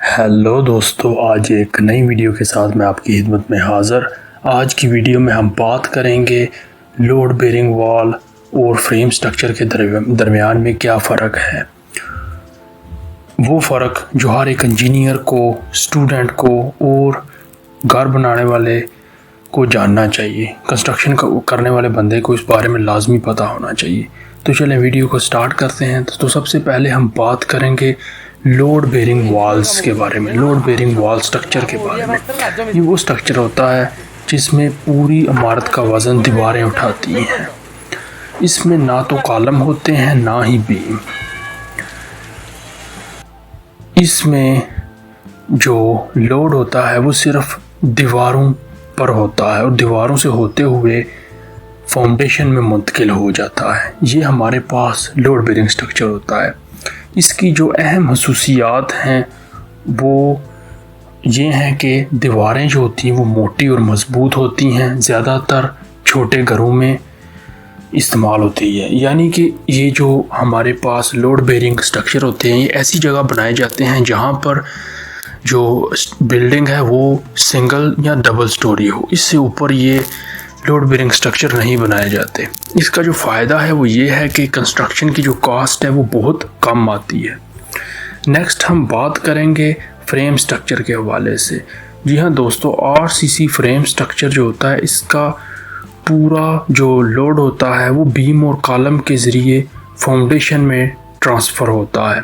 Hello दोस्तों, आज एक नई वीडियो के साथ मैं आपकी खिदमत में हाज़र। आज की वीडियो में हम बात करेंगे लोड बेरिंग वॉल और फ्रेम स्ट्रक्चर के दरमियान में क्या फ़र्क है। वो फ़र्क जो हर एक इंजीनियर को, स्टूडेंट को और घर बनाने वाले को जानना चाहिए। कंस्ट्रक्शन करने वाले बंदे को इस बारे में लाजमी पता होना चाहिए। तो चलें वीडियो को स्टार्ट करते हैं। तो सबसे पहले हम बात करेंगे लोड बेरिंग वॉल्स के बारे में, लोड बेरिंग वॉल स्ट्रक्चर के बारे में। ये वो स्ट्रक्चर होता है जिसमें पूरी इमारत का वज़न दीवारें उठाती हैं। इसमें ना तो कॉलम होते हैं ना ही बीम। इसमें जो लोड होता है वो सिर्फ दीवारों पर होता है और दीवारों से होते हुए फाउंडेशन में मुंतकिल हो जाता है। ये हमारे पास लोड बेरिंग स्ट्रक्चर होता है। इसकी जो अहम खसूसियात हैं वो ये हैं कि दीवारें जो होती हैं वो मोटी और मज़बूत होती हैं, ज़्यादातर छोटे घरों में इस्तेमाल होती है। यानी कि ये जो हमारे पास लोड बेरिंग स्ट्रक्चर होते हैं ये ऐसी जगह बनाए जाते हैं जहाँ पर जो बिल्डिंग है वो सिंगल या डबल स्टोरी हो। इससे ऊपर ये लोड बेरिंग स्ट्रक्चर नहीं बनाए जाते। इसका जो फ़ायदा है वो ये है कि कंस्ट्रक्शन की जो कॉस्ट है वो बहुत कम आती है। नेक्स्ट हम बात करेंगे फ्रेम स्ट्रक्चर के हवाले से। जी हाँ दोस्तों, आरसीसी फ्रेम स्ट्रक्चर जो होता है इसका पूरा जो लोड होता है वो बीम और कॉलम के ज़रिए फाउंडेशन में ट्रांसफ़र होता है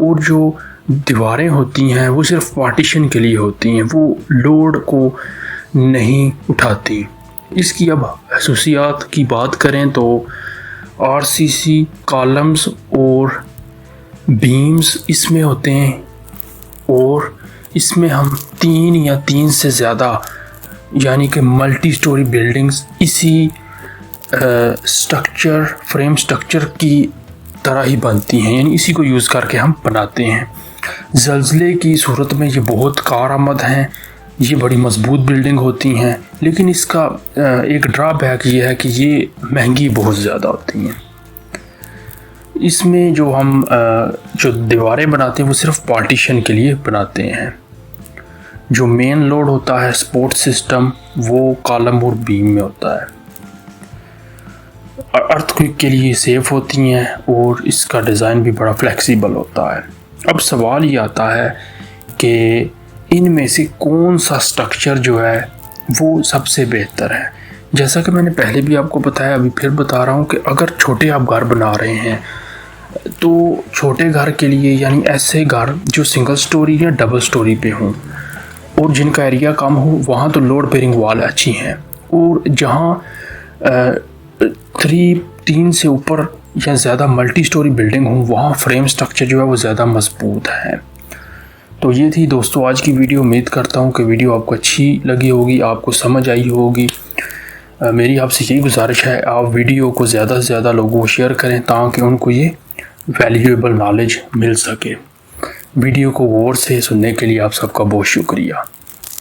और जो दीवारें होती हैं वो सिर्फ पार्टीशन के लिए होती हैं, वो लोड को नहीं उठाती। इसकी अब खसूसियात की बात करें तो आरसीसी कॉलम्स और बीम्स इसमें होते हैं और इसमें हम 3 या 3 से ज़्यादा यानी कि मल्टी स्टोरी बिल्डिंग्स इसी स्ट्रक्चर फ्रेम स्ट्रक्चर की तरह ही बनती हैं, यानी इसी को यूज़ करके हम बनाते हैं। ज़लज़ले की सूरत में ये बहुत कारआमद हैं, ये बड़ी मज़बूत बिल्डिंग होती हैं, लेकिन इसका एक ड्रॉबैक ये है कि ये महंगी बहुत ज़्यादा होती हैं। इसमें जो हम जो दीवारें बनाते हैं वो सिर्फ पार्टीशन के लिए बनाते हैं। जो मेन लोड होता है सपोर्ट सिस्टम वो कॉलम और बीम में होता है। अर्थक्वेक के लिए सेफ होती हैं और इसका डिज़ाइन भी बड़ा फ्लेक्सिबल होता है। अब सवाल ये आता है कि इनमें से कौन सा स्ट्रक्चर जो है वो सबसे बेहतर है। जैसा कि मैंने पहले भी आपको बताया, अभी फिर बता रहा हूँ कि अगर छोटे आप घर बना रहे हैं तो छोटे घर के लिए, यानी ऐसे घर जो सिंगल स्टोरी या डबल स्टोरी पे हों और जिनका एरिया कम हो, वहाँ तो लोड बेरिंग वॉल अच्छी हैं। और जहाँ 3 से ऊपर या ज़्यादा मल्टी स्टोरी बिल्डिंग हो वहाँ फ्रेम स्ट्रक्चर जो है वो ज़्यादा मजबूत है। तो ये थी दोस्तों आज की वीडियो। उम्मीद करता हूँ कि वीडियो आपको अच्छी लगी होगी, आपको समझ आई होगी। मेरी आपसे यही गुजारिश है, आप वीडियो को ज़्यादा से ज़्यादा लोगों को शेयर करें ताकि उनको ये वैल्यूएबल नॉलेज मिल सके। वीडियो को गौर से सुनने के लिए आप सबका बहुत शुक्रिया।